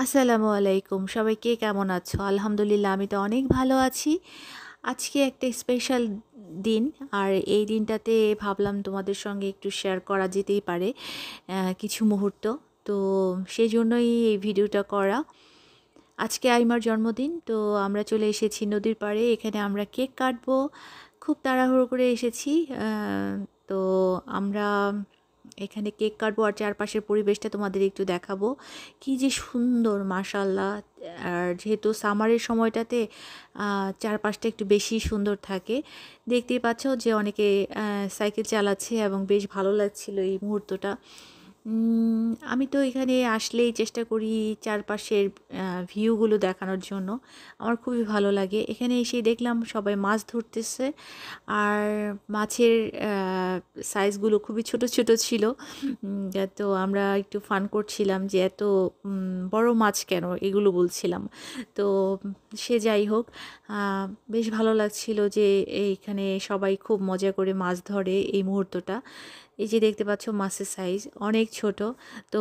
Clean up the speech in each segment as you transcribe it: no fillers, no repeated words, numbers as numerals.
আসসালামু আলাইকুম, সবাইকে কেমন আছো? আলহামদুলিল্লাহ, আমি তো অনেক ভালো আছি। আজকে একটা স্পেশাল দিন, আর এই দিনটাতে ভাবলাম তোমাদের সঙ্গে একটু শেয়ার করা যেতেই পারে কিছু মুহূর্ত। তো সেই জন্যই এই ভিডিওটা করা। আজকে আইমার জন্মদিন, তো আমরা চলে এসেছি নদীর পাড়ে। এখানে আমরা কেক কাটবো, খুব তাড়াহুড়ো করে এসেছি। তো আমরা এখানে কেক কাটবো আর চারপাশের পরিবেশটা তোমাদের একটু দেখাবো। কি যে সুন্দর, মাশাল্লাহ। আর যেহেতু সামারের সময়টাতে চারপাশটা একটু বেশি সুন্দর থাকে। দেখতেই পাচ্ছ যে অনেকে সাইকেল চালাচ্ছে এবং বেশ ভালো লাগছিল এই মুহূর্তটা। আমি তো এখানে আসলেই চেষ্টা করি চারপাশের ভিউগুলো দেখানোর জন্য। আমার খুবই ভালো লাগে। এখানে এসে দেখলাম সবাই মাছ ধরতেছে, আর মাছের সাইজগুলো খুবই ছোট ছোট ছিল। তো আমরা একটু ফান করছিলাম যে এত বড় মাছ কেন, এগুলো বলছিলাম। তো সে যাই হোক, বেশ ভালো লাগছিল যে এইখানে সবাই খুব মজা করে মাছ ধরে এই মুহূর্তটা। এই যে দেখতে পাচ্ছ মাছের সাইজ অনেক ছোট। তো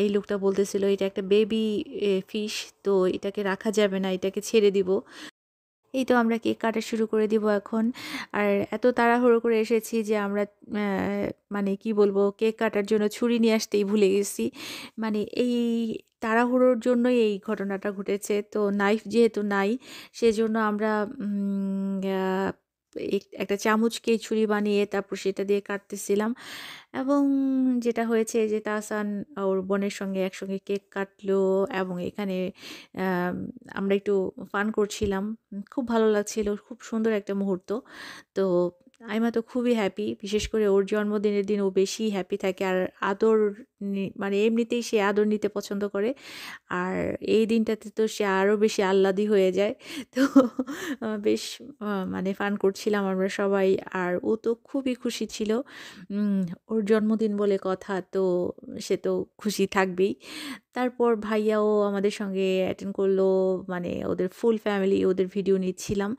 এই লোকটা বলতেছিল এটা একটা বেবি ফিশ, তো এটাকে রাখা যাবে না, এটাকে ছেড়ে দিব। এই তো আমরা কেক কাটা শুরু করে দিব এখন। আর এত তাড়াহুড়ো করে এসেছি যে আমরা মানে কি বলবো, কেক কাটার জন্য ছুরি নিয়ে আসতেই ভুলে গেছি। মানে এই তাড়াহুড়োর জন্যই এই ঘটনাটা ঘটেছে। তো নাইফ যেহেতু নাই, সেজন্য আমরা একটা চামচকে ছুরি বানিয়ে তারপর সেটা দিয়ে কাটতেছিলাম। এবং যেটা হয়েছে যে তাহসান ওর বোনের সঙ্গে একসঙ্গে কেক কাটলো, এবং এখানে আম, আমরা একটু ফান করছিলাম। খুব ভালো লাগছিল, খুব সুন্দর একটা মুহূর্ত। তো আইমা তো খুবই হ্যাপি, বিশেষ করে ওর জন্মদিনের দিন ও বেশি হ্যাপি থাকে। আর আদর মানে এমনিতেই সে আদর নিতে পছন্দ করে, আর এই দিনটাতে তো সে আরও বেশি আহ্লাদি হয়ে যায়। তো বেশ মানে ফান করছিলাম আমরা সবাই। আর ও তো খুবই খুশি ছিল। উম, ওর জন্মদিন বলে কথা, তো সে তো খুশি থাকবেই। তারপর ভাইয়াও আমাদের সঙ্গে অ্যাটেন্ড করলো, মানে ওদের ফুল ফ্যামিলি, ওদের ভিডিও নিচ্ছিলাম।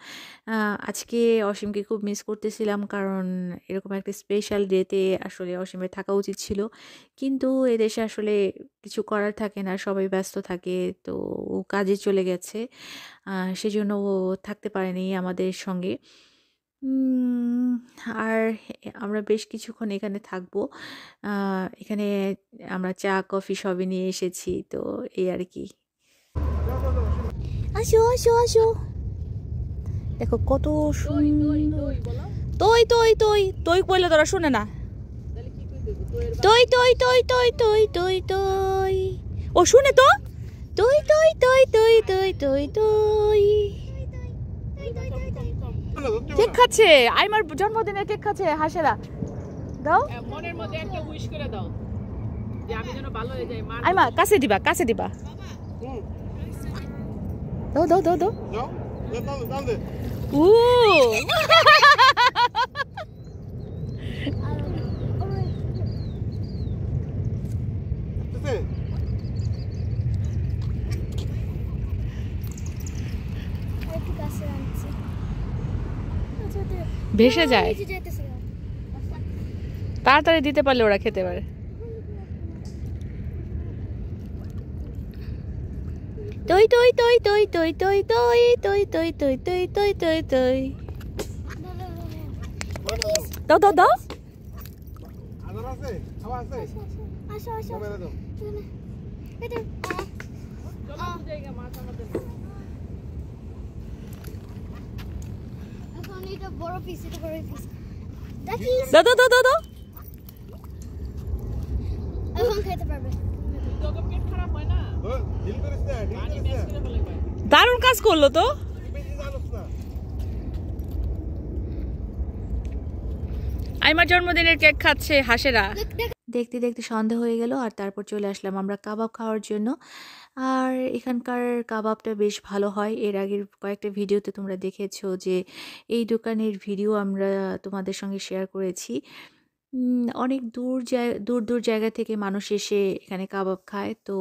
আজকে অসীমকে খুব মিস করতেছিলাম, কারণ এরকম একটা স্পেশাল ডেতে আসলে অসীমের থাকা উচিত ছিল, কিন্তু এদেশে আসলে কিছু করার থাকে না, সবাই ব্যস্ত থাকে। তো ও কাজে চলে গেছে, সেজন্য ও থাকতে পারেনি আমাদের সঙ্গে। উম, আর আমরা বেশ কিছুক্ষণ এখানে থাকবো। এখানে আমরা চা কফি সবই নিয়ে এসেছি, তো এই আর কি। আসো আসো আসো, দেখো কত সুন্দর। তই তই তই তই কইলে তোরা শুনে না। তই তই তই তই তই তই তই, ও শুনে তো। তই তই তই তই তই তই তই, কেক খাচ্ছে। আইমার জন্মদিনের কেক খাচ্ছে হাসেরা। দাও মনের মধ্যে একটা উইশ করে দাও যে আমি যেন ভালো হয়ে যাই। আইমা কাছে দিবা, কাছে দিবা। দাও দাও দাও দাও। ও ভেসে যায়, তাড়াতাড়ি দিতে পারলে ওরা খেতে পারে। তই তই তই তই তই তই তই তই তই তই তই তই তই তই, দাও দাও দাও। দাও দাও দাও দাও দাও। দারুণ কাজ করলো তো। আইমার জন্মদিনের কেক খাচ্ছে হাসেরা। দেখতে দেখতে সন্ধ্যা হয়ে গেল, আর তারপর চলে আসলাম আমরা কাবাব খাওয়ার জন্য। আর এখানকার কাবাবটা বেশ ভালো হয়। এর আগের কয়েকটা ভিডিওতে তোমরা দেখেছো যে এই দোকানের ভিডিও আমরা তোমাদের সঙ্গে শেয়ার করেছি। অনেক দূর দূর জায়গা থেকে মানুষ এসে এখানে কাবাব খায়। তো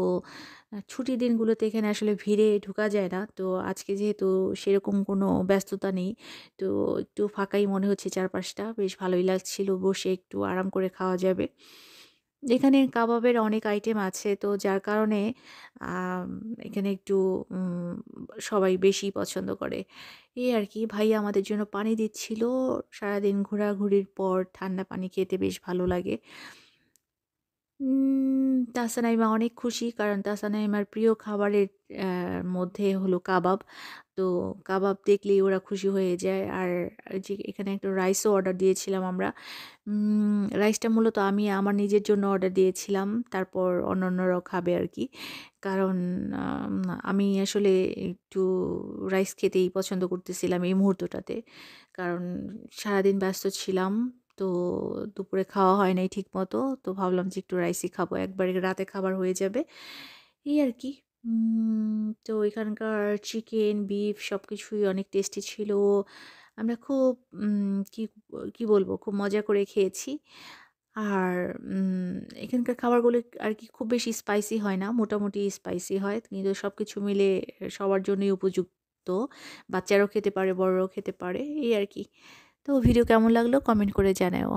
ছুটির দিনগুলোতে এখানে আসলে ভিড়ে ঢোকা যায় না। তো আজকে যেহেতু সেরকম কোনো ব্যস্ততা নেই, তো একটু ফাঁকাই মনে হচ্ছে চারপাশটা। বেশ ভালোই লাগছিল, বসে একটু আরাম করে খাওয়া যাবে। এখানে কাবাবের অনেক আইটেম আছে, তো যার কারণে আম এখানে একটু উম সবাই বেশি পছন্দ করে। এই আর কি। ভাইয়া আমাদের জন্য পানি দিচ্ছিল। সারাদিন ঘোরাঘুরির পর ঠান্ডা পানি খেতে বেশ ভালো লাগে। তাহসানাইমা অনেক খুশি, কারণ তাহসানাইমার প্রিয় খাবারের মধ্যে হলো কাবাব। তো কাবাব দেখলেই ওরা খুশি হয়ে যায়। আর এই যে এখানে একটা রাইসও অর্ডার দিয়েছিলাম আমরা। রাইসটা মূলত আমি আমার নিজের জন্য অর্ডার দিয়েছিলাম। তারপর অন্যান্যরাও খাবে আরকি। কারণ আম আমি আসলে একটু রাইস খেতেই পছন্দ করতেছিলাম এই মুহূর্তটাতে। কারণ সারাদিন ব্যস্ত ছিলাম। তো দুপুরে খাওয়া হয় নাই ঠিকমতো। তো ভাবলাম যে একটু রাইসই খাবো। একবারে রাতে খাবার হয়ে যাবে। এই আরকি। তো এখানকার চিকেন, বিফ সবকিছুই অনেক টেস্টি ছিল। আমরা খুব কি বলবো? খুব মজা করে খেয়েছি। আর এখানকার খাবারগুলো আরকি খুব বেশি স্পাইসি হয় না। মোটামুটি স্পাইসি হয়। কিন্তু সবকিছু মিলে সবার জন্যই উপযুক্ত। বাচ্চারাও খেতে পারে, বড়রাও খেতে পারে। এই আরকি। তো ভিডিও কেমন লাগলো কমেন্ট করে জানাও।